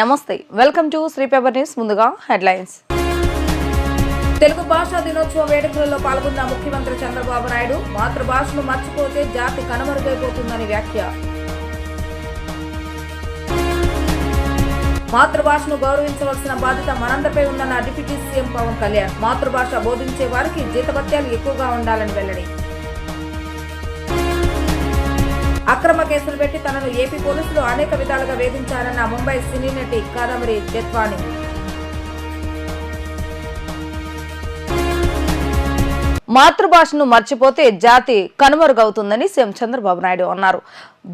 నమస్తే, welcome to Sri paper news. ముందుగా headlines. Telugu భాషా దినోత్సవ వేడుకలలో పాల్గొన్న ముఖ్యమంత్రి చంద్రబాబు నాయుడు మాతృభాషను మర్చిపోతే జాతి కనుమరుగైపోతుందని వ్యాఖ్య. మాతృభాషను గౌరవించవలసిన బాధ్యత మనందరిపై ఉందన్న డిప్యూటీ సీఎం పవన్ కళ్యాణ్. మాతృభాష బోధించే వారికి జీతభత్యాలు ఎక్కువగా ఉండాలని వెల్లడి. అక్రమ కేసులు పెట్టి తనను ఏపీ పోలీసులు అనేక విధాలుగా వేధించారన్న ముంబై సినీ నటి కాదంబరి జెత్వాని. మాతృభాషను మర్చిపోతే జాతి కనుమరుగవుతుందని సీఎం చంద్రబాబు నాయుడు అన్నారు.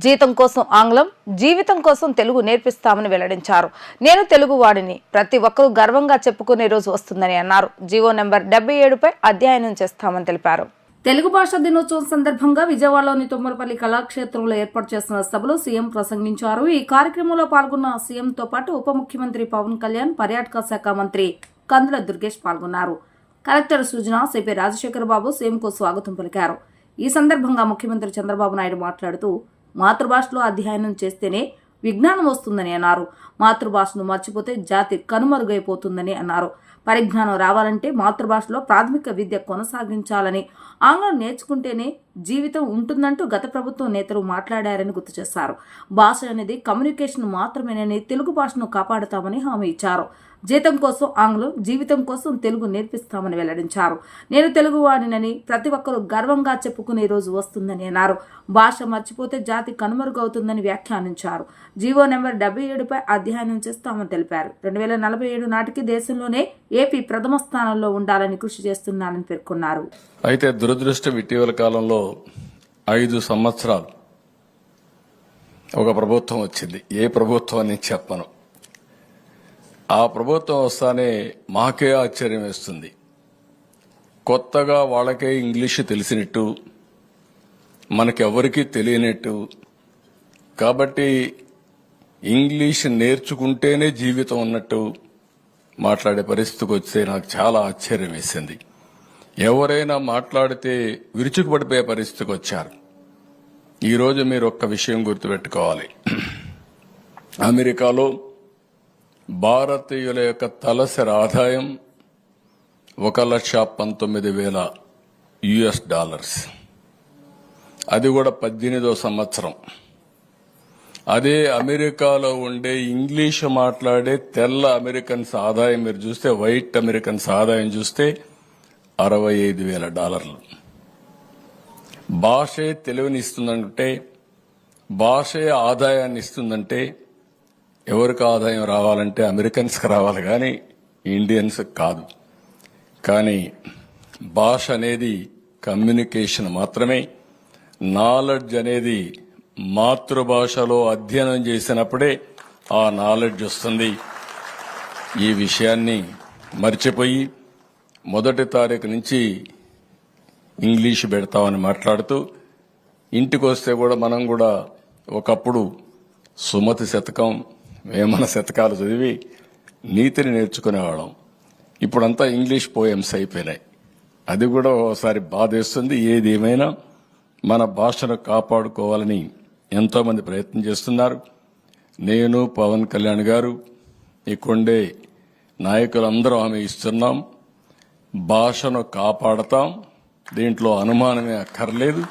జీతం కోసం ఆంగ్లం, జీవితం కోసం తెలుగు నేర్పిస్తామని వెల్లడించారు. నేను తెలుగు వాడిని, ప్రతి ఒక్కరూ గర్వంగా చెప్పుకునే రోజు వస్తుందని అన్నారు. జీవో నెంబర్ 77పై అధ్యయనం చేస్తామని తెలిపారు. తెలుగు భాషా దినోత్సవం సందర్భంగా విజయవాడలోని తుమ్మలపల్లి కళాక్షేత్రంలో ఏర్పాటు చేసిన సభలో సీఎం ప్రసంగించారు. ఈ కార్యక్రమంలో పాల్గొన్న సీఎంతో పాటు ఉప ముఖ్యమంత్రి పవన్ కళ్యాణ్, పర్యాటక శాఖ మంత్రి కందుల దుర్గేష్ పాల్గొన్నారు. కలెక్టర్ సృజన, సిపి రాజశేఖర్ బాబు సీఎంకు స్వాగతం పలికారు. ఈ సందర్భంగా ముఖ్యమంత్రి చంద్రబాబు నాయుడు మాట్లాడుతూ మాతృభాషలో అధ్యయనం చేస్తేనే విజ్ఞానం వస్తుందని అన్నారు. మాతృభాషను మర్చిపోతే జాతి కనుమరుగైపోతుందని అన్నారు. పరిజ్ఞానం రావాలంటే మాతృభాషలో ప్రాథమిక విద్య కొనసాగించాలని, ఆంగ్లం నేర్చుకుంటేనే జీవితం ఉంటుందంటూ గత ప్రభుత్వం నేతలు మాట్లాడారని గుర్తు చేశారు. భాష అనేది కమ్యూనికేషన్ మాత్రమేనని, తెలుగు భాషను కాపాడుతామని హామీ ఇచ్చారు. జీతం కోసం ఆంగ్లం, జీవితం కోసం తెలుగు నేర్పిస్తామని వెల్లడించారు. నేను తెలుగు వాడినని ప్రతి ఒక్కరూ గర్వంగా చెప్పుకునే రోజు వస్తుందని అన్నారు. భాష మర్చిపోతే జాతి కనుమరుగవుతుందని వ్యాఖ్యానించారు. జీవో నెంబర్ 77పై అధ్యయనం చేస్తామని తెలిపారు. 2047 నాటికి దేశంలోనే ఏపీ ప్రథమ స్థానంలో ఉండాలని కృషి చేస్తున్నానని పేర్కొన్నారు. అయితే దురదృష్టం ఇటీవల కాలంలో 5 సంవత్సరాలు ఒక ప్రభుత్వం వచ్చింది. ఏ ప్రభుత్వం అని చెప్పను. ఆ ప్రభుత్వం వస్తానే మాకే ఆశ్చర్యం వేస్తుంది. కొత్తగా వాళ్ళకే ఇంగ్లీషు తెలిసినట్టు, మనకెవరికీ తెలియనట్టు. కాబట్టి ఇంగ్లీష్ నేర్చుకుంటేనే జీవితం ఉన్నట్టు మాట్లాడే పరిస్థితికి వస్తే నాకు చాలా ఆశ్చర్యం వేసింది. ఎవరైనా మాట్లాడితే విరుచుకుపడిపోయే పరిస్థితికి వచ్చారు. ఈరోజు మీరు ఒక్క విషయం గుర్తుపెట్టుకోవాలి. అమెరికాలో భారతీయుల యొక్క తలసరి ఆదాయం $1,19,000 అది కూడా 18వ సంవత్సరం. అదే అమెరికాలో ఉండే ఇంగ్లీష్ మాట్లాడే తెల్ల అమెరికన్స్ ఆదాయం మీరు చూస్తే, వైట్ అమెరికన్స్ ఆదాయం చూస్తే $65,000. భాషే తెలివినిస్తుందంటే, భాషే ఆదాయాన్ని ఇస్తుందంటే, ఎవరికి ఆదాయం రావాలంటే అమెరికన్స్కి రావాలి కానీ ఇండియన్స్ కాదు. కానీ భాష అనేది కమ్యూనికేషన్ మాత్రమే. నాలెడ్జ్ అనేది మాతృభాషలో అధ్యయనం చేసినప్పుడే ఆ నాలెడ్జ్ వస్తుంది. ఈ విషయాన్ని మర్చిపోయి 1వ తారీఖు నుంచి ఇంగ్లీష్ పెడతామని మాట్లాడుతూ, ఇంటికి వస్తే కూడా మనం కూడా ఒకప్పుడు సుమతి శతకం, వేమన శతకాలు చదివి నీతిని నేర్చుకునేవాళ్ళం. ఇప్పుడంతా ఇంగ్లీష్ పోయమ్స్ అయిపోయినాయి. అది కూడా ఒకసారి బాధేస్తుంది. ఏది ఏమైనా మన భాషను కాపాడుకోవాలని ఎంతో మంది ప్రయత్నం చేస్తున్నారు. నేను, పవన్ కళ్యాణ్ గారు, ఇక్కడే నాయకులందరూ హామీ ఇస్తున్నాం. భాషను కాపాడతాం, దీంట్లో అనుమానమే అక్కర్లేదు.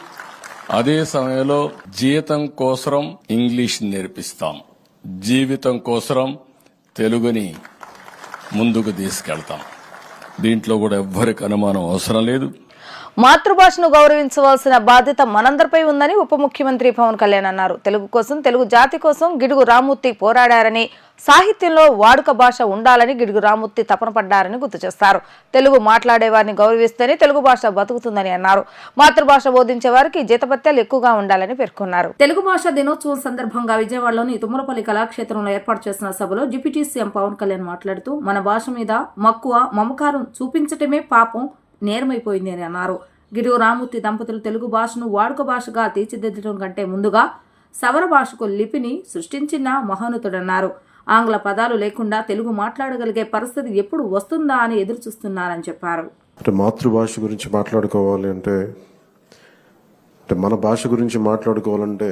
అదే సమయంలో జీతం కోసం ఇంగ్లీష్ నేర్పిస్తాం, జీవితం కోసం తెలుగుని ముందుకు తీసుకెళ్తాం. దీంట్లో కూడా ఎవ్వరికి అనుమానం అవసరం లేదు. మాతృభాషను గౌరవించవలసిన బాధ్యత మనందరిపై ఉందని ఉప ముఖ్యమంత్రి పవన్ కళ్యాణ్ అన్నారు. తెలుగు కోసం, తెలుగు జాతి కోసం గిడుగు రామ్మూర్తి పోరాడారని, సాహిత్యంలో వాడుక భాష ఉండాలని గిడుగు రామ్మూర్తి తపన పడ్డారని గుర్తు చేశారు. తెలుగు మాట్లాడే వారిని గౌరవిస్తేనే తెలుగు భాష బతుకుతుందని అన్నారు. మాతృభాష బోధించే వారికి జీతభత్యాలు ఎక్కువగా ఉండాలని పేర్కొన్నారు. తెలుగు భాషా దినోత్సవం సందర్భంగా విజయవాడలోని తుమ్మలపల్లి కళాక్షేత్రంలో ఏర్పాటు చేసిన సభలో డిప్యూటీ సీఎం పవన్ కళ్యాణ్ మాట్లాడుతూ, మన భాష మీద మక్కువ, మమకారం చూపించటమే పాపం నేరమైపోయింది అని అన్నారు. గిడుగు రామ్మూర్తి దంపతులు తెలుగు భాషను వాడుక భాషగా తీర్చిదిద్దడం కంటే ముందుగా సవర భాషకు లిపిని సృష్టించిన మహోన్నతుడన్నారు. ఆంగ్ల పదాలు లేకుండా తెలుగు మాట్లాడగలిగే పరిస్థితి ఎప్పుడు వస్తుందా అని ఎదురు చూస్తున్నారని చెప్పారు. మాతృభాష గురించి మాట్లాడుకోవాలి అంటే, మన భాష గురించి మాట్లాడుకోవాలంటే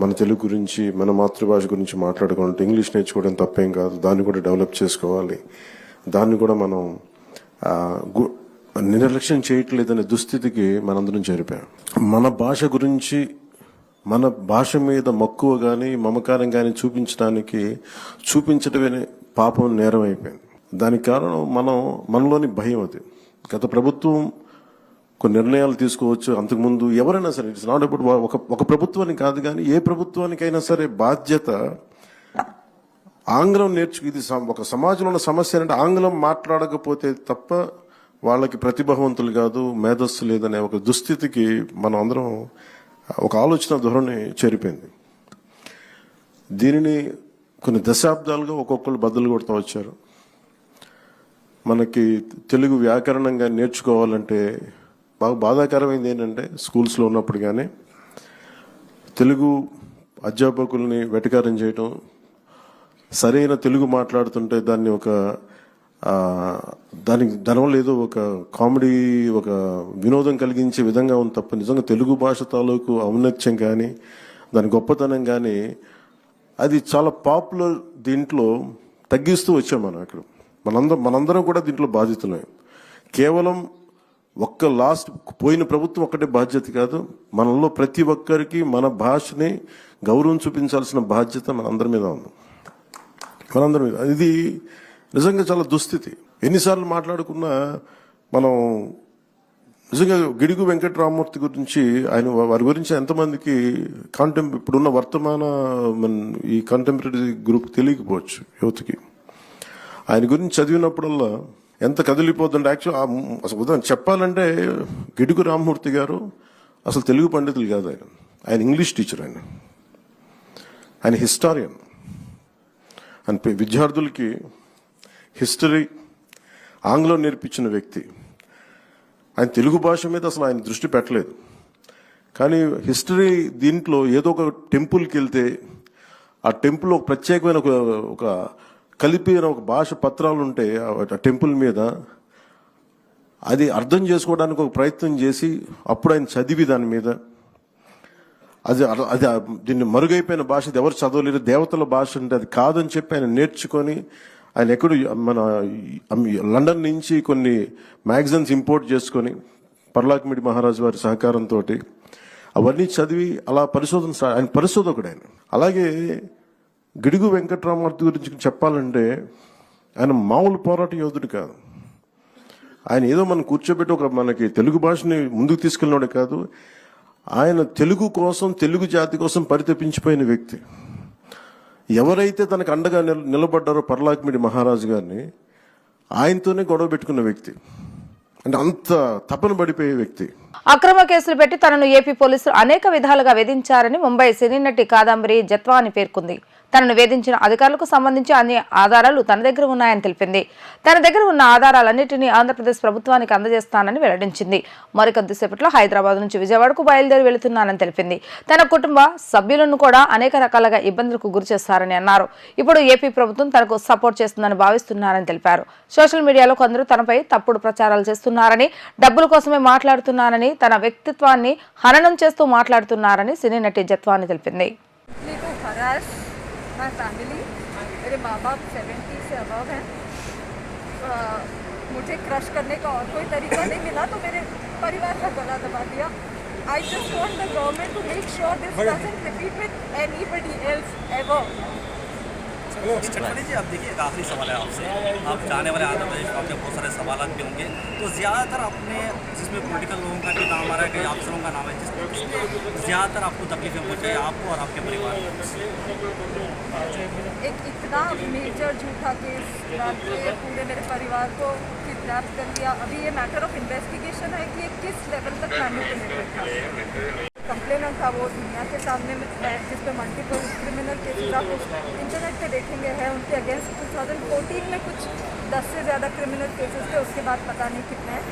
మన తెలుగు గురించి మన మాతృభాష గురించి మాట్లాడుకుంటే ఇంగ్లీష్ నేర్చుకోవడం తప్పేం కాదు, దాన్ని కూడా డెవలప్ చేసుకోవాలి, దాన్ని కూడా మనం నిర్లక్ష్యం చేయట్లేదనే దుస్థితికి మనందరం చేరిపోయాం. మన భాష గురించి మన భాష మీద మక్కువ కానీ మమకారం కానీ చూపించడమే పాపం, నేరం అయిపోయింది. దానికి కారణం మనలోని భయం. అది గత ప్రభుత్వం కొన్ని నిర్ణయాలు తీసుకోవచ్చు, అంతకుముందు ఎవరైనా సరే, ఇట్స్ నాట్ అబౌట్ ఒక ప్రభుత్వానికి కాదు, కానీ ఏ ప్రభుత్వానికైనా సరే బాధ్యత ఆంగ్లం ఇది ఒక సమాజంలో ఉన్న సమస్య అంటే ఆంగ్లం మాట్లాడకపోతే తప్ప వాళ్ళకి ప్రతిభావంతులు కాదు, మేధస్సు లేదనే ఒక దుస్థితికి మనం అందరం ఒక ఆలోచన ధోరణి చేరిపోయింది. దీనిని కొన్ని దశాబ్దాలుగా ఒక్కొక్కరు బద్దలు కొడుతూ వచ్చారు. మనకి తెలుగు వ్యాకరణంగా నేర్చుకోవాలంటే బాగా బాధాకరమైంది ఏంటంటే, స్కూల్స్లో ఉన్నప్పుడు కానీ తెలుగు అధ్యాపకుల్ని వెటకారం చేయటం, సరైన తెలుగు మాట్లాడుతుంటే దాన్ని దానివల్ల ఏదో ఒక కామెడీ, ఒక వినోదం కలిగించే విధంగా ఉంది తప్ప నిజంగా తెలుగు భాష తాలూకు ఔన్నత్యం కానీ దాని గొప్పతనం కానీ అది చాలా పాపులర్ దీంట్లో తగ్గిస్తూ వచ్చాం. మనం అక్కడ మనందరం కూడా దీంట్లో బాధితున్నాం. కేవలం పోయిన ప్రభుత్వం ఒక్కటే బాధ్యత కాదు, మనలో ప్రతి ఒక్కరికి మన భాషని గౌరవం చూపించాల్సిన బాధ్యత మనందరి మీద ఉంది. ఇది నిజంగా చాలా దుస్థితి. ఎన్నిసార్లు మాట్లాడుకున్నా మనం నిజంగా గిడుగు వెంకటరామమూర్తి గురించి వారి గురించి ఎంతమందికి ఇప్పుడున్న వర్తమాన ఈ కంటెంపరీ గ్రూప్ తెలియకపోవచ్చు యువతకి. ఆయన గురించి చదివినప్పుడల్లా ఎంత కదిలిపోతుంటే, అసలు ఉదాహరణ చెప్పాలంటే గిడుగు రామమూర్తి గారు అసలు తెలుగు పండితులు కాదు, ఆయన ఇంగ్లీష్ టీచర్, ఆయన హిస్టారియన్. ఆయన విద్యార్థులకి హిస్టరీ ఆంగ్లం నేర్పించిన వ్యక్తి. ఆయన తెలుగు భాష మీద అసలు ఆయన దృష్టి పెట్టలేదు. కానీ హిస్టరీ దీంట్లో ఏదో ఒక టెంపుల్కి వెళ్తే ఆ టెంపుల్ ఒక ప్రత్యేకమైన ఒక కలిపిన ఒక భాష పత్రాలు ఉంటే ఆ టెంపుల్ మీద అది అర్థం చేసుకోవడానికి ఒక ప్రయత్నం చేసి అప్పుడు ఆయన చదివి దాని మీద అది దీన్ని మరుగైపోయిన భాష, ఎవరు చదవలేరు, దేవతల భాష అంటే అది కాదని చెప్పి ఆయన నేర్చుకొని ఆయన మన లండన్ నుంచి కొన్ని మ్యాగజైన్స్ ఇంపోర్ట్ చేసుకొని పర్లాకిమిడి మహారాజు వారి సహకారంతో అవన్నీ చదివి అలా ఆయన పరిశోధకుడు. అలాగే గిడుగు వెంకటరామమూర్తి గురించి చెప్పాలంటే ఆయన మామూలు పోరాట యోధుడు కాదు. ఆయన ఏదో మనం కూర్చోబెట్టి మనకి తెలుగు భాషని ముందుకు తీసుకెళ్ళినోడే కాదు, ఆయన తెలుగు కోసం, తెలుగు జాతి కోసం పరితపించిపోయిన వ్యక్తి. ఎవరైతే తనకు అండగా నిలబడ్డారో పర్లాకిమిడి మహారాజు గారిని ఆయనతోనే గొడవ పెట్టుకున్న వ్యక్తి, అంటే అంత తపన పడిపోయే వ్యక్తి. అక్రమ కేసులు పెట్టి తనను ఏపీ పోలీసులు అనేక విధాలుగా వేధించారని ముంబై సినీ నటి కాదంబరి జత్వాని పేర్కొంది. తనను వేధించిన అధికారులకు సంబంధించి అన్ని ఆధారాలు తన దగ్గర ఉన్నాయని తెలిపింది. తన దగ్గర ఉన్న ఆధారాలన్నింటినీ ఆంధ్రప్రదేశ్ ప్రభుత్వానికి అందజేస్తానని వెల్లడించింది. మరికొద్దిసేపట్లో హైదరాబాద్ నుంచి విజయవాడకు బయలుదేరి వెళుతున్నానని తెలిపింది. తన కుటుంబ సభ్యులను కూడా అనేక రకాలుగా ఇబ్బందులకు గురిచేస్తారని అన్నారు. ఇప్పుడు ఏపీ ప్రభుత్వం తనకు సపోర్ట్ చేస్తుందని భావిస్తున్నారని తెలిపారు. సోషల్ మీడియాలో కొందరు తనపై తప్పుడు ప్రచారాలు చేస్తున్నారని, డబ్బుల కోసమే మాట్లాడుతున్నారని, తన వ్యక్తిత్వాన్ని హననం చేస్తూ మాట్లాడుతున్నారని సినీ నటి జత్వాని తెలిపింది. माय फैमिली, मेरे माँ बाप 70 से अबव हैं. मुझे क्रश करने का और कोई तरीका नहीं मिला तो मेरे परिवार का गला दबा दिया. I just want the government to make sure this doesn't repeat with anybody else ever. चटनी जी, आप देखिए, एक आखिरी सवाल है आपसे. आप जाने वाले आंध्र प्रदेश में आपके बहुत सारे सवाल भी होंगे, तो ज़्यादातर अपने जिसमें पॉलिटिकल लोगों का भी नाम आ रहा है, कई अफसरों का नाम है, जिसमें ज़्यादातर आपको तकलीफें पहुँचाई आपको और आपके परिवार को. एक इतना मेजर झूठा केस डाल के पूरे मेरे परिवार को किडनैप कर लिया. अभी ये मैटर ऑफ इन्वेस्टिगेशन है कि ये किस लेवल तक मैनिपुलेटेड था. कंप्लेनेंट था वो दुनिया के सामने में है, जिस पे मल्टीपल क्रिमिनल केसेस आप इंटरनेट पे देखेंगे हैं उनके अगेंस्ट. 2014 में कुछ 10 से ज़्यादा क्रिमिनल केसेस थे, उसके बाद पता नहीं कितने हैं.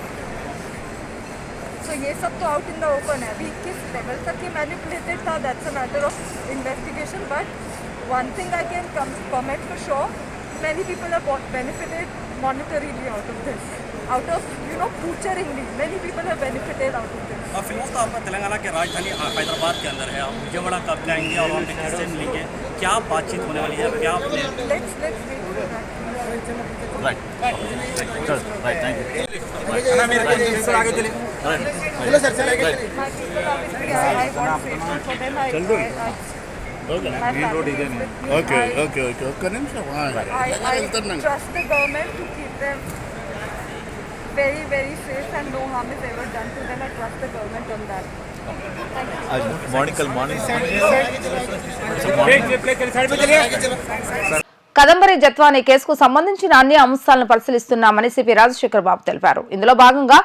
सो ये सब तो आउट इन द ओपन है. अभी किस लेवल तक ये मैनिपुलेटेड था, that's a matter of investigation. But one thing I can comment for sure, many people have benefited monetarily out of this. out of poaching me. Many people have benefited out of this. फिलहाल तो आपका तेलंगाना के राजधानी हैदराबाद के अंदर है, आप विजयवाड़ा कब जाएंगे और वहाँ पे किससे मिलेंगे, क्या बातचीत होने वाली है, क्या आपने Let's wait for that. Right thank you My people obviously I want safety for them. My family is with me. Okay I- okay okay ఒక్క నిమిషం I trust the government to keep them very, very safe and no harm is ever done to them. I trust the government on that. Kadambari Jethwani కేసుకు సంబంధించిన అన్ని అంశాలను పరిశీలిస్తున్నామని CP Rajasekhar బాబు తెలిపారు. ఇందులో భాగంగా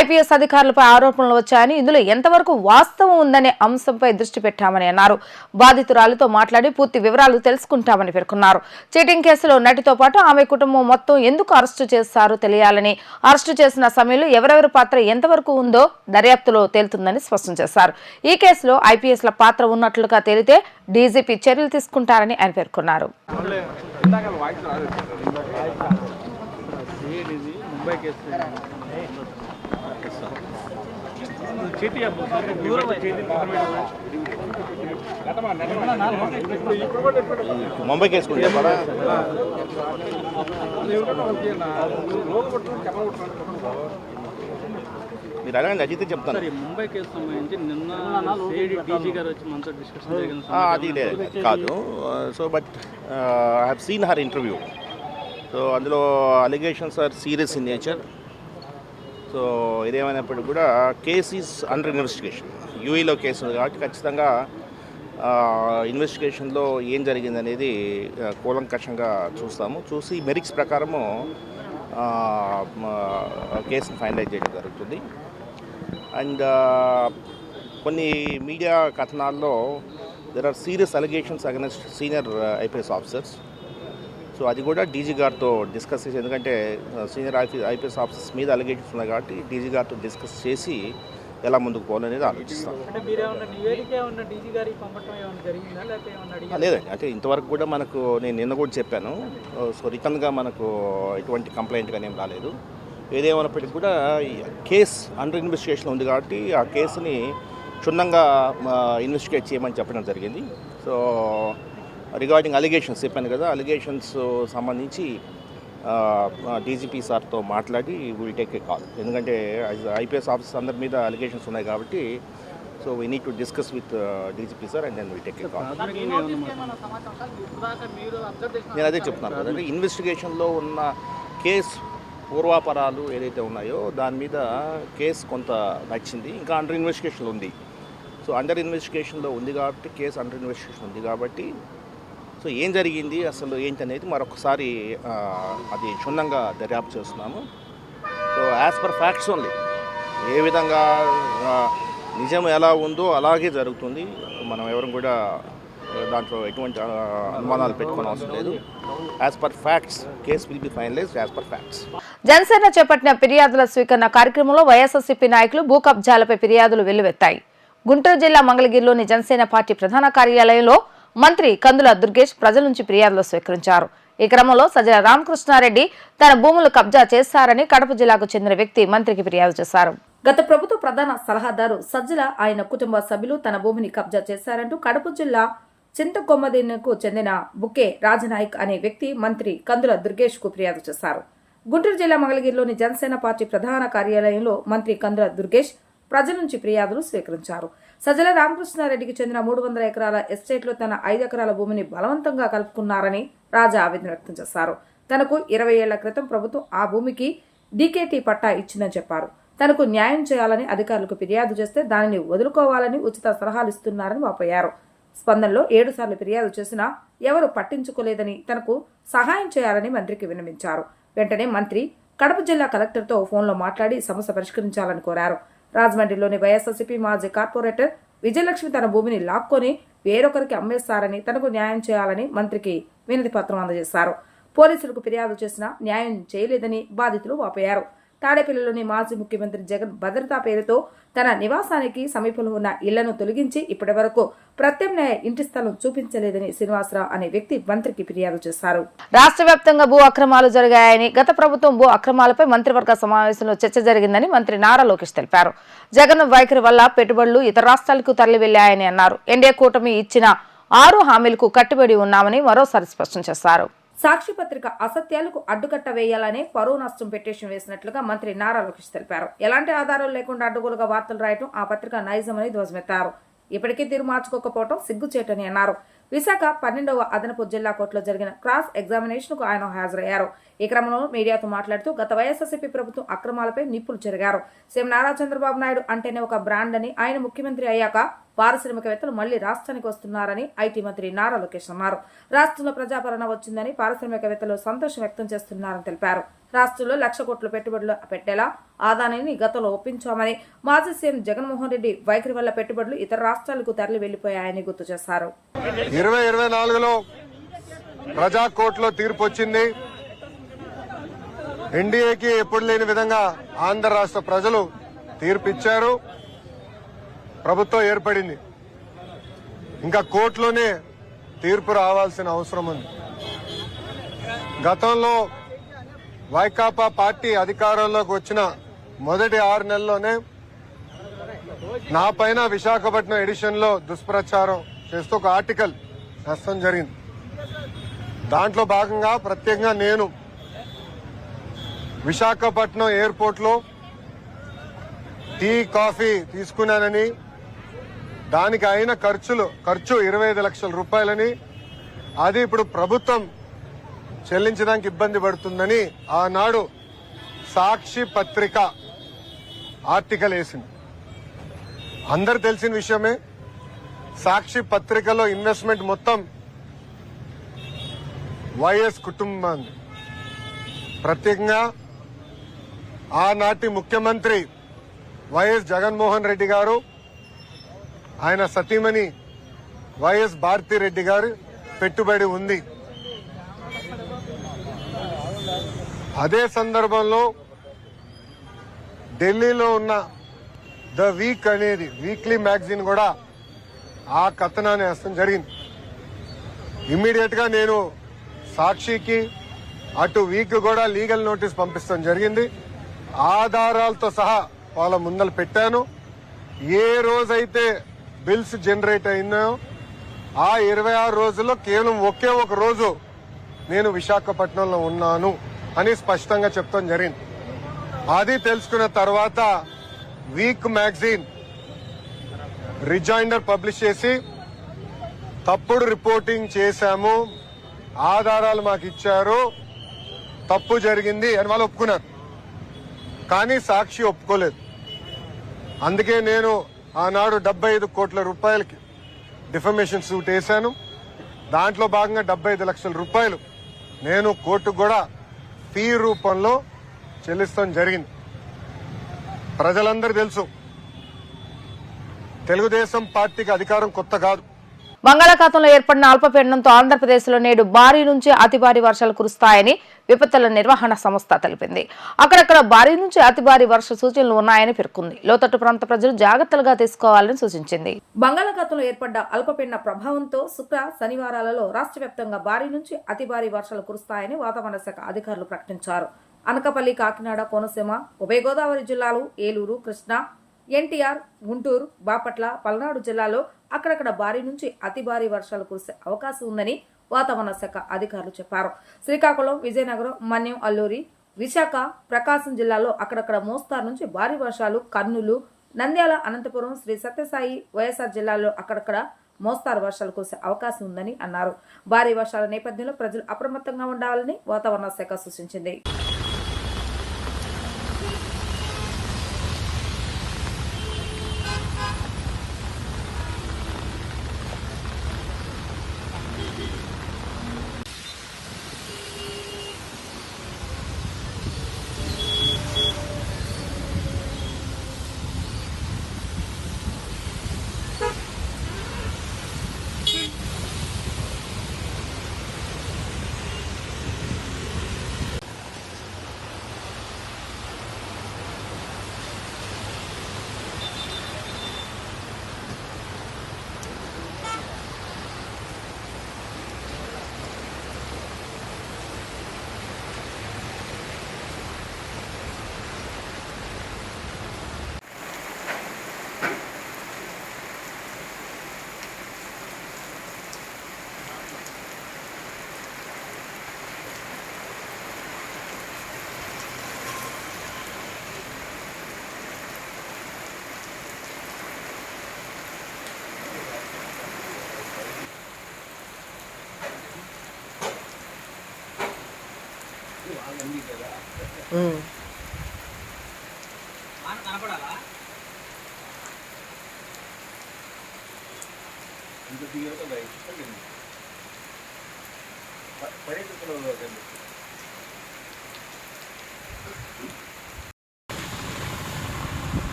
IPS అధికారులపై ఆరోపణలు వచ్చాయని, ఇందులో ఎంతవరకు వాస్తవం ఉందనే అంశంపై దృష్టి పెట్టామని అన్నారు. బాధితురాలితో మాట్లాడి పూర్తి వివరాలు తెలుసుకుంటామని పేర్కొన్నారు. చీటింగ్ కేసులో నటితో పాటు ఆమె కుటుంబం మొత్తం ఎందుకు అరెస్టు చేశారో తెలియాలని, అరెస్టు చేసిన సమయంలో ఎవరెవరి పాత్ర ఎంతవరకు ఉందో దర్యాప్తులో తేలుతుందని స్పష్టం చేశారు. ఈ కేసులో ఐపీఎస్ల పాత్ర ఉన్నట్లుగా తేలితే డీజీపీ చర్యలు తీసుకుంటారని ఆయన పేర్కొన్నారు. ముంబై కేసుకుంటే మీరు అడగండి, అడిగితే చెప్తాను. ముంబై కేసు సంబంధించి నిన్న సిఐడి డీజీ గారు వచ్చి మనతో డిస్కషన్ జరిగింది. అది కాదు. So but I have seen her interview. So అందులో allegations are serious in nature. So ఇదేమైనప్పటికీ కూడా కేస్ ఈజ్ అండర్ ఇన్వెస్టిగేషన్. యూఏలో కేసు ఉంది కాబట్టి ఖచ్చితంగా ఇన్వెస్టిగేషన్లో ఏం జరిగింది అనేది కూలంకషంగా చూసి మెరిట్స్ ప్రకారము కేసును ఫైనలైజ్ చేయడం జరుగుతుంది. అండ్ కొన్ని మీడియా కథనాల్లో there are serious allegations against senior IPS officers. So అది కూడా డీజీ గారితో డిస్కస్ చేసి, ఎందుకంటే సీనియర్ ఐపీఎస్ ఆఫీసర్స్ మీద అలిగేషన్స్ ఉన్నాయి కాబట్టి డీజీ గారితో డిస్కస్ చేసి ఎలా ముందుకు పోవాలనేది ఆలోచిస్తాం. లేదండి, అంటే ఇంతవరకు కూడా మనకు నేను నిన్న కూడా చెప్పాను. సో రిటర్న్గా మనకు ఎటువంటి కంప్లైంట్ కానీ ఏం రాలేదు. ఏదేమైనప్పటికీ కూడా కేస్ అండర్ ఇన్వెస్టిగేషన్ ఉంది కాబట్టి ఆ కేసుని క్షుణ్ణంగా ఇన్వెస్టిగేట్ చేయమని చెప్పడం జరిగింది. సో రిగార్డింగ్ అలిగేషన్స్ చెప్పాను కదా, అలిగేషన్స్ సంబంధించి డీజీపీ సార్తో మాట్లాడి విల్ టేక్ ఏ కాల్. ఎందుకంటే ఐపీఎస్ ఆఫీసర్స్ అందరి మీద అలిగేషన్స్ ఉన్నాయి కాబట్టి so we need to discuss with DGP sir and then will take a call. నేను అదే చెప్తున్నాను కదండి, ఇన్వెస్టిగేషన్లో ఉన్న కేసు పూర్వాపరాలు ఏదైతే ఉన్నాయో దాని మీద కేసు కొంత నచ్చింది, ఇంకా అండర్ ఇన్వెస్టిగేషన్లో ఉంది. సో అండర్ ఇన్వెస్టిగేషన్లో ఉంది కాబట్టి, కేసు అండర్ ఇన్వెస్టిగేషన్ ఉంది కాబట్టి సో ఏం జరిగింది అసలు ఏంటనేది మరొకసారి అది క్షుణ్ణంగా దర్యాప్తు చేస్తున్నాము. So as per facts only, ఏ విధంగా నిజం ఎలా ఉందో అలాగే జరుగుతుంది. మనం ఎవరం కూడా దాంట్లో ఎటువంటి అనుమానాలు పెట్టుకోని అవసరం లేదు. As per facts case will be finalised as per facts. Janasena చేపట్టిన ఫిర్యాదుల స్వీకరణ కార్యక్రమంలో వైఎస్ఆర్సీపీ నాయకులు భూ కబ్జాలపై ఫిర్యాదులు వెల్లువెత్తాయి. గుంటూరు జిల్లా మంగళగిరిలోని జనసేన పార్టీ ప్రధాన కార్యాలయంలో మంత్రి కందుల దుర్గేష్ ప్రజల నుంచి ఫిర్యాదులు స్వీకరించారు. ఈ క్రమంలో సజ్జల రామకృష్ణారెడ్డి తన భూములు కబ్జా చేశారని కడప జిల్లాకు చెందిన వ్యక్తి మంత్రికి ఫిర్యాదు చేశారు. గత ప్రభుత్వ ప్రధాన సలహాదారు సజ్జల ఆయన కుటుంబ సభ్యులు తన భూమిని కబ్జా చేశారంటూ కడప జిల్లా చింతకొమ్మదినకు చెందిన బుకే రాజనాయక్ అనే వ్యక్తి మంత్రి కందుల దుర్గేష్ కు ఫిర్యాదు చేశారు. గుంటూరు జిల్లా మంగళగిరిలోని జనసేన పార్టీ ప్రధాన కార్యాలయంలో మంత్రి కందుల దుర్గేష్ ప్రజల నుంచి ఫిర్యాదులు స్వీకరించారు. సజ్జల రామకృష్ణారెడ్డికి చెందిన 300 ఎకరాల ఎస్టేట్లో తన 5 ఎకరాల భూమిని బలవంతంగా కలుపుకున్నారని రాజా ఆవేదన వ్యక్తం చేశారు. తనకు 20 ఏళ్ల క్రితం ప్రభుత్వం ఆ భూమికి డీకేటీ పట్టా ఇచ్చిందని చెప్పారు. తనకు న్యాయం చేయాలని అధికారులకు ఫిర్యాదు చేస్తే దానిని వదులుకోవాలని ఉచిత సలహాలు ఇస్తున్నారని వాపోయారు. స్పందనలో 7 సార్లు ఫిర్యాదు చేసినా ఎవరు పట్టించుకోలేదని, తనకు సహాయం చేయాలని మంత్రికి విన్నవించారు. వెంటనే మంత్రి కడప జిల్లా కలెక్టర్తో ఫోన్లో మాట్లాడి సమస్య పరిష్కరించాలని కోరారు. రాజమండ్రిలోని వైఎస్ఆర్సీపీ మాజీ కార్పొరేటర్ విజయలక్ష్మి తన భూమిని లాక్కొని వేరొకరికి అమ్మేస్తారని, తనకు న్యాయం చేయాలని మంత్రికి వినతి పత్రం అందజేశారు. పోలీసులకు ఫిర్యాదు చేసినా న్యాయం చేయలేదని బాధితులు వాపోయారు. తాడేపల్లిలోని మాజీ ముఖ్యమంత్రి జగన్ భద్రతా పేరుతో తన నివాసానికి సమీపంలో ఉన్న ఇళ్లను తొలగించి ఇప్పటి వరకు ప్రత్యామ్నాయ ఇంటి స్థలం చూపించలేదని శ్రీనివాసరావు అనే వ్యక్తి మంత్రికి ఫిర్యాదు చేశారు. రాష్ట్ర వ్యాప్తంగా భూ అక్రమాలు జరిగాయని, గత ప్రభుత్వం భూ అక్రమాలపై మంత్రివర్గ సమావేశంలో చర్చ జరిగిందని మంత్రి నారా లోకేష్ తెలిపారు. జగన్ వైఖరి వల్ల పెట్టుబడులు ఇతర రాష్ట్రాలకు తరలి వెళ్లాయని అన్నారు. ఎన్డీఏ కూటమి ఇచ్చిన 6 హామీలకు కట్టుబడి ఉన్నామని మరోసారి స్పష్టం చేశారు. సాక్షి పత్రిక అసత్యాలకు అడ్డుకట్ట వేయాలని పరువు నష్టం పిటిషన్ వేసినట్లుగా మంత్రి నారా లోకేష్ తెలిపారు. ఎలాంటి ఆధారాలు లేకుండా అడ్డగోలుగా వార్తలు రాయటం ఆ పత్రిక నైజమని ధ్వజమెత్తారు. ఇప్పటికీ తీరు మార్చుకోకపోవడం సిగ్గుచేటని అన్నారు. విశాఖ 12వ అదనపు జిల్లా కోర్టులో జరిగిన క్రాస్ ఎగ్జామినేషన్ కు ఆయన హాజరయ్యారు. ఈ క్రమంలో మీడియాతో మాట్లాడుతూ గత వైఎస్ఆర్సీపీ ప్రభుత్వం అక్రమాలపై నిప్పులు చెరిగారు. సీఎం నారా చంద్రబాబు నాయుడు అంటేనే ఒక బ్రాండ్ అని, ఆయన ముఖ్యమంత్రి అయ్యాక పారిశ్రామికవేత్తలు మళ్లీ రాష్ట్రానికి వస్తున్నారని ఐటీ మంత్రి నారా లోకేష్ అన్నారు. రాష్ట్రంలో ప్రజాపాలన వచ్చిందని పారిశ్రామికవేత్తలు సంతోషం వ్యక్తం చేస్తున్నారని తెలిపారు. రాష్ట్రంలో 1,00,000 కోట్ల పెట్టుబడులు పెట్టేలా ఆదాయాన్ని గతంలో ఒప్పించామని, మాజీ సీఎం జగన్మోహన్ రెడ్డి వైఖరి వల్ల పెట్టుబడులు ఇతర రాష్ట్రాలకు తరలి వెళ్లిపోయాయని గుర్తు చేశారు. 2024లో ప్రజా కోర్టులో తీర్పు వచ్చింది. ఎన్డీఏకి ఎప్పుడు లేని విధంగా ఆంధ్ర రాష్ట్ర ప్రజలు తీర్పు ఇచ్చారు. ప్రభుత్వం ఏర్పడింది. ఇంకా కోర్టులోనే తీర్పు రావాల్సిన అవసరం ఉంది. గతంలో వైకాపా పార్టీ అధికారంలోకి వచ్చిన మొదటి 6 నెలల్లోనే నా పైన విశాఖపట్నం ఎడిషన్ లో దుష్ప్రచారం చేస్తూ ఒక ఆర్టికల్ రాయడం జరిగింది. దాంట్లో భాగంగా ప్రత్యేకంగా నేను విశాఖపట్నం ఎయిర్పోర్ట్ లో టీ కాఫీ తీసుకున్నానని, దానికి అయిన ఖర్చు 25 లక్షల రూపాయలని, అది ఇప్పుడు ప్రభుత్వం చెల్లించడానికి ఇబ్బంది పడుతుందని ఆనాడు సాక్షి పత్రిక ఆర్టికల్ వేసింది. అందరు తెలిసిన విషయమే. సాక్షి పత్రికలో ఇన్వెస్ట్మెంట్ మొత్తం వైఎస్ కుటుంబాన్ని, ప్రత్యేకంగా ఆనాటి ముఖ్యమంత్రి వైఎస్ జగన్మోహన్ రెడ్డి గారు, ఆయన సతీమణి వైఎస్ భారతిరెడ్డి గారు పెట్టుబడి ఉంది. అదే సందర్భంలో ఢిల్లీలో ఉన్న ద వీక్ అనేది వీక్లీ మ్యాగజైన్ కూడా ఆ కథనాన్ని వేస్తాం జరిగింది. ఇమ్మీడియట్ గా నేను సాక్షికి అటు వీక్ కూడా లీగల్ నోటీస్ పంపిస్తాం జరిగింది. ఆధారాలతో సహా వాళ్ళ ముందలు పెట్టాను. ఏ రోజైతే బిల్స్ జనరేట్ అయినాయో ఆ 26 రోజుల్లో కేవలం ఒకే ఒక రోజు నేను విశాఖపట్నంలో ఉన్నాను అని స్పష్టంగా చెప్తాం జరిగింది. అది తెలుసుకున్న తర్వాత వీక్ మ్యాగజైన్ రిజైండర్ పబ్లిష్ చేసి తప్పుడు రిపోర్టింగ్ చేశాము, ఆధారాలు మాకు ఇచ్చారు, తప్పు జరిగింది అని వాళ్ళు ఒప్పుకున్నారు. కానీ సాక్షి ఒప్పుకోలేదు. అందుకే నేను ఆనాడు 75 కోట్ల రూపాయలకి డిఫమేషన్ సూట్ వేశాను. దాంట్లో భాగంగా 75 లక్షల రూపాయలు నేను కోర్టుకు కూడా ఫీ రూపంలో చెల్లిస్తాం జరిగింది. ప్రజలందరూ తెలుసు, తెలుగుదేశం పార్టీకి అధికారం కొత్త కాదు. బంగాళాఖాతంలో ఏర్పడిన అల్పపీడనంతో ఆంధ్రప్రదేశ్లో నేడు భారీ నుంచి అతి భారీ వర్షాలు కురుస్తాయని విపత్తుల నిర్వహణ సంస్థ తెలిపింది. అక్కడక్కడ భారీ నుంచి అతి భారీ వర్ష సూచనలు ఉన్నాయని పేర్కొంది. లోతట్టు ప్రాంత ప్రజలు జాగ్రత్తలుగా తీసుకోవాలని సూచించింది. బంగాళాఖాతంలో ఏర్పడ్డ అల్పపీడన ప్రభావంతో శుక్ర శనివారాలలో రాష్ట్ర వ్యాప్తంగా భారీ నుంచి అతి భారీ వర్షాలు కురుస్తాయని వాతావరణ శాఖ అధికారులు ప్రకటించారు. అనకాపల్లి, కాకినాడ, కోనసీమ, ఉభయ గోదావరి జిల్లాలు, ఏలూరు, కృష్ణా, ఎన్టీఆర్, గుంటూరు, బాపట్ల, పల్నాడు జిల్లాలో అక్కడక్కడ భారీ నుంచి అతి భారీ వర్షాలు కురిసే అవకాశం ఉందని వాతావరణ శాఖ అధికారులు చెప్పారు. శ్రీకాకుళం, విజయనగరం, మన్యం, అల్లూరి, విశాఖ, ప్రకాశం జిల్లాలో అక్కడక్కడ మోస్తారు నుంచి భారీ వర్షాలు, కర్నూలు, నంద్యాల, అనంతపురం, శ్రీ సత్యసాయి, వైఎస్ఆర్ జిల్లాలో అక్కడక్కడ మోస్తారు వర్షాలు కురిసే అవకాశం ఉందని అన్నారు. భారీ వర్షాల నేపథ్యంలో ప్రజలు అప్రమత్తంగా ఉండాలని వాతావరణ శాఖ సూచించింది.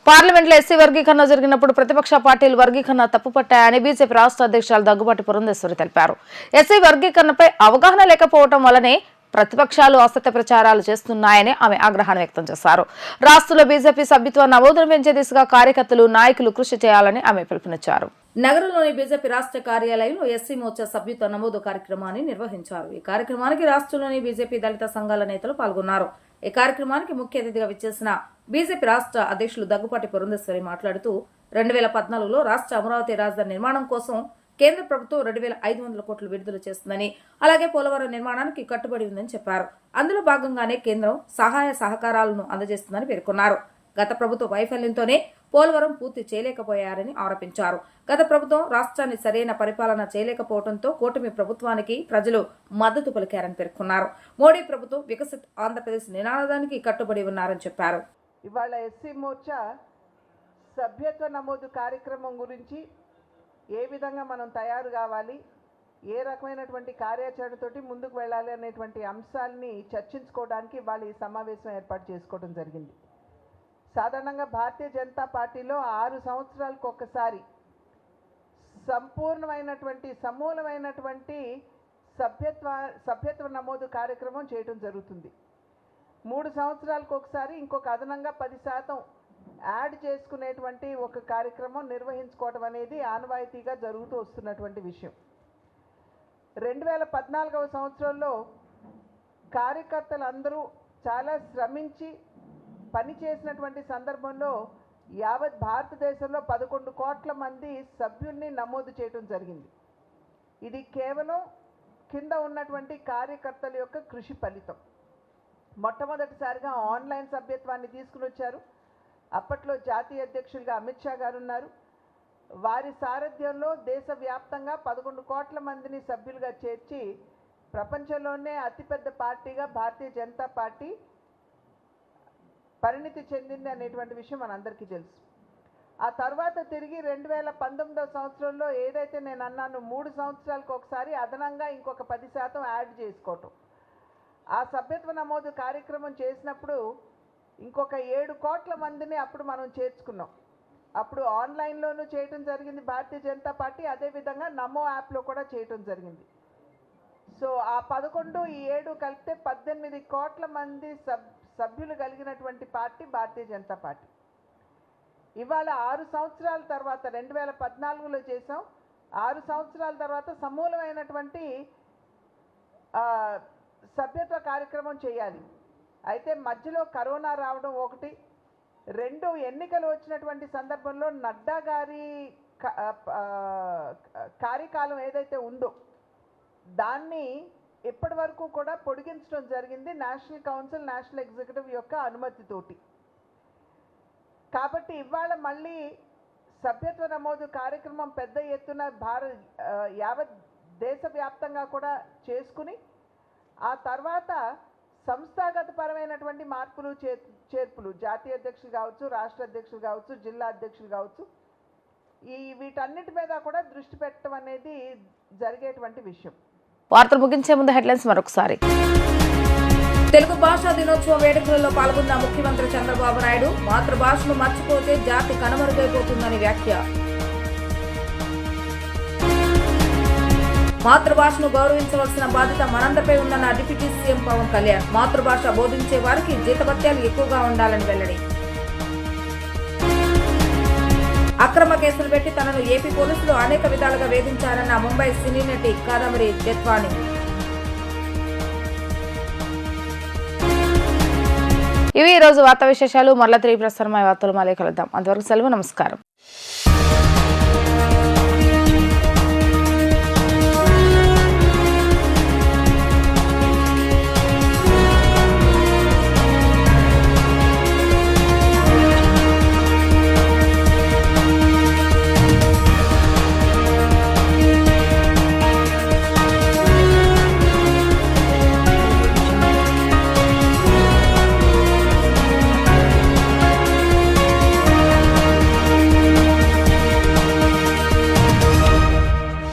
పార్లమెంట్లో ఎస్సీ వర్గీకరణ జరిగినప్పుడు ప్రతిపక్ష పార్టీలు వర్గీకరణ తప్పుపట్టాయని బీజేపీ రాష్ట్ర అధ్యక్షురాలు దగ్గుబాటి పురంధేశ్వరి తెలిపారు. ఎస్సీ వర్గీకరణపై అవగాహన లేకపోవడం వల్లనే ప్రతిపక్షాలు అసత్య ప్రచారాలు చేస్తున్నాయని ఆమె ఆగ్రహాన్ని వ్యక్తం చేశారు. రాష్ట్రంలో బీజేపీ సభ్యత్వ నమోదును పెంచే దిశగా కార్యకర్తలు నాయకులు కృషి చేయాలని ఆమె పిలుపునిచ్చారు. నగరంలోని బీజేపీ రాష్ట్ర కార్యాలయంలో ఎస్సీ మోర్చా సభ్యత్వ నమోదు కార్యక్రమాన్ని నిర్వహించారు. ఈ కార్యక్రమానికి రాష్ట్రంలోని బీజేపీ దళిత సంఘాల నేతలు పాల్గొన్నారు. ఈ కార్యక్రమానికి ముఖ్య అతిథిగా విచ్చేసిన బీజేపీ రాష్ట్ర అధ్యక్షులు దగ్గుపాటి పురంధేశ్వరి మాట్లాడుతూ 2014లో రాష్ట్ర అమరావతి రాజధాని నిర్మాణం కోసం కేంద్ర ప్రభుత్వం 2,500 కోట్లు విడుదల చేస్తుందని, అలాగే పోలవరం నిర్మాణానికి కట్టుబడి ఉందని చెప్పారు. అందులో భాగంగానే కేంద్రం సహాయ సహకారాలను అందజేస్తుందని పేర్కొన్నారు. గత ప్రభుత్వ వైఫల్యంతోనే పోలవరం పూర్తి చేయలేకపోయారని ఆరోపించారు. గత ప్రభుత్వం రాష్ట్రాన్ని సరైన పరిపాలన చేయలేకపోవడంతో కూటమి ప్రభుత్వానికి ప్రజలు మద్దతు పలికారని పేర్కొన్నారు. మోడీ ప్రభుత్వం వికసిత్ ఆంధ్రప్రదేశ్ నినాదానికి కట్టుబడి ఉన్నారని చెప్పారు. ఇవాళ ఎస్సీ మోర్చా సభ్యత్వ నమోదు కార్యక్రమం గురించి ఏ విధంగా మనం తయారు కావాలి, ఏ రకమైనటువంటి కార్యాచరణతోటి ముందుకు వెళ్ళాలి అనేటువంటి అంశాలని చర్చించుకోవడానికి వాళ్ళు ఈ సమావేశం ఏర్పాటు చేసుకోవడం జరిగింది. సాధారణంగా భారతీయ జనతా పార్టీలో 6 సంవత్సరాలకు ఒక్కసారి సంపూర్ణమైనటువంటి సమూలమైనటువంటి సభ్యత్వ నమోదు కార్యక్రమం చేయడం జరుగుతుంది. 3 సంవత్సరాలకు ఒకసారి ఇంకొక అదనంగా 10% యాడ్ చేసుకునేటువంటి ఒక కార్యక్రమం నిర్వహించుకోవడం అనేది ఆనవాయితీగా జరుగుతూ వస్తున్నటువంటి విషయం. 2014వ సంవత్సరంలో కార్యకర్తలందరూ చాలా శ్రమించి పనిచేసినటువంటి సందర్భంలో యావత్ భారతదేశంలో 11 కోట్ల మంది సభ్యుల్ని నమోదు చేయడం జరిగింది. ఇది కేవలం కింద ఉన్నటువంటి కార్యకర్తల యొక్క కృషి ఫలితం. మొట్టమొదటిసారిగా ఆన్లైన్ సభ్యత్వాన్ని తీసుకుని వచ్చారు. అప్పట్లో జాతీయ అధ్యక్షులుగా అమిత్ షా గారు ఉన్నారు. వారి సారథ్యంలో దేశవ్యాప్తంగా 11 కోట్ల మందిని సభ్యులుగా చేర్చి ప్రపంచంలోనే అతిపెద్ద పార్టీగా భారతీయ జనతా పార్టీ పరిణితి చెందింది అనేటువంటి విషయం మనందరికీ తెలుసు. ఆ తర్వాత తిరిగి 2019వ సంవత్సరంలో ఏదైతే నేను అన్నాను 3 సంవత్సరాలకు ఒకసారి అదనంగా ఇంకొక 10% యాడ్ చేసుకోవటం, ఆ సభ్యత్వ నమోదు కార్యక్రమం చేసినప్పుడు ఇంకొక 7 కోట్ల మందిని అప్పుడు మనం చేర్చుకున్నాం. అప్పుడు ఆన్లైన్లోనూ చేయటం జరిగింది భారతీయ జనతా పార్టీ, అదేవిధంగా నమో యాప్లో కూడా చేయటం జరిగింది. సో ఆ 11 ఈ 7 కలిపితే 18 కోట్ల మంది సభ్యులు కలిగినటువంటి పార్టీ భారతీయ జనతా పార్టీ. ఇవాళ 6 సంవత్సరాల తర్వాత 2014లో చేసాం. 6 సంవత్సరాల తర్వాత సమూలమైనటువంటి సభ్యత్వ కార్యక్రమం చేయాలి. అయితే మధ్యలో కరోనా రావడం ఒకటి, 2 ఎన్నికలు వచ్చినటువంటి సందర్భంలో నడ్డా గారి కార్యకాలం ఏదైతే ఉందో దాన్ని ఇప్పటి వరకు కూడా పొడిగించడం జరిగింది నేషనల్ కౌన్సిల్, నేషనల్ ఎగ్జిక్యూటివ్ యొక్క అనుమతితోటి. కాబట్టి ఇవాళ మళ్ళీ సభ్యత్వ నమోదు కార్యక్రమం పెద్ద ఎత్తున యావత్ దేశవ్యాప్తంగా కూడా చేసుకుని ఆ తర్వాత సంస్థాగతపరమైనటువంటి మార్పులు చేర్పులు, జాతీయ అధ్యక్షులు కావచ్చు, రాష్ట్ర అధ్యక్షులు కావచ్చు, జిల్లా అధ్యక్షులు కావచ్చు, వీటన్నిటి మీద కూడా దృష్టి పెట్టడం అనేది జరిగేటువంటి విషయం. వార్తలు ముగించే ముందు హెడ్లైన్స్ మరొకసారి. తెలుగు భాషా దినోత్సవ వేడుకలలో పాల్గొన్న ముఖ్యమంత్రి చంద్రబాబు నాయుడు మాతృభాషను మర్చిపోతే జాతి కనుమరుగైపోతుందని వ్యాఖ్య. మాతృభాషను గౌరవించవలసిన బాధ్యత మనందరిపై ఉందన్న డిప్యూటీ సీఎం పవన్ కళ్యాణ్. మాతృభాష బోధించే వారికి జీతభత్యాలు ఎక్కువగా ఉండాలని వెల్లడి. అక్రమ కేసులు పెట్టి తనను ఏపీ పోలీసులు అనేక విధాలుగా వేధించారన్న ముంబై సినీ నటి కాదంబరి జెత్వాని. ఇవి ఈ రోజు వార్తా విశేషాలు. మరలా తిరిగి ప్రసారమయ్యే వార్తలు మళ్ళీ కలుద్దాం. అంతవరకు సెలవు. నమస్కారం.